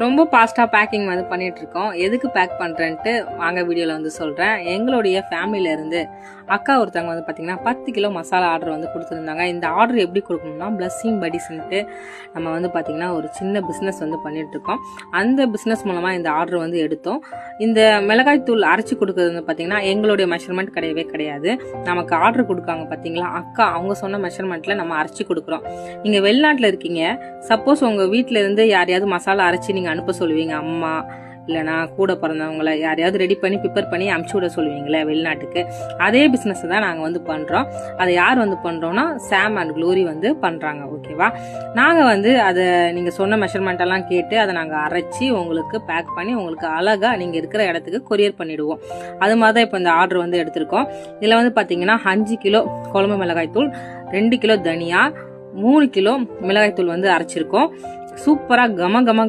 ரொம்ப ஃபாஸ்ட்டாக பேக்கிங் வந்து பண்ணிகிட்ருக்கோம். எதுக்கு பேக் பண்ணுறேன்ட்டு வாங்க வீடியோவில் வந்து சொல்கிறேன். எங்களுடைய ஃபேமிலியிலேருந்து அக்கா ஒருத்தவங்க வந்து பார்த்திங்கன்னா 10 கிலோ மசாலா ஆர்டர் வந்து கொடுத்துருந்தாங்க. இந்த ஆர்டர் எப்படி கொடுக்கணும்னா பிளஸ்ஸிங் பட்டிஸ்ன்ட்டு நம்ம வந்து பார்த்திங்கன்னா ஒரு சின்ன பிஸ்னஸ் வந்து பண்ணிகிட்ருக்கோம். அந்த பிஸ்னஸ் மூலமாக இந்த ஆர்டர் வந்து எடுத்தோம். இந்த மிளகாய் தூள் அரைச்சி கொடுக்குறது வந்து பார்த்திங்கன்னா எங்களுடைய மெஷர்மெண்ட் கிடையவே கிடையாது. நமக்கு ஆர்டர் கொடுக்காங்க பார்த்தீங்களா அக்கா, அவங்க சொன்ன மெஷர்மெண்ட்டில் நம்ம அரைச்சி கொடுக்குறோம். நீங்கள் வெளிநாட்டில் இருக்கீங்க, சப்போஸ் உங்கள் வீட்டில் இருந்து யாரையாவது மசாலா அரைச்சி நீங்கள் அனுப்ப சொல்லுவீங்க, அம்மா இல்லைனா கூட பிறந்தவங்கள யாரையாவது ரெடி பண்ணி ப்ரிப்பேர் பண்ணி அனுப்பிச்சி விட சொல்லுவீங்களே வெளிநாட்டுக்கு, அதே பிஸ்னஸ் தான் நாங்கள் வந்து பண்ணுறோம். அதை யார் வந்து பண்ணுறோன்னா சாம் அண்ட் க்ளோரி வந்து பண்ணுறாங்க. ஓகேவா, நாங்கள் வந்து அதை நீங்கள் சொன்ன மெஷர்மெண்ட்டெல்லாம் கேட்டு அதை நாங்கள் அரைச்சி உங்களுக்கு பேக் பண்ணி உங்களுக்கு அழகாக நீங்கள் இருக்கிற இடத்துக்கு கொரியர் பண்ணிவிடுவோம். அது மாதிரி தான் இப்போ இந்த ஆர்டர் வந்து எடுத்திருக்கோம். இதில் வந்து பார்த்தீங்கன்னா 5 கிலோ குழம்பு மிளகாய் தூள், 2 கிலோ தனியா, 3 கிலோ மிளகாய் தூள் வந்து அரைச்சிருக்கோம். சூப்பராக கம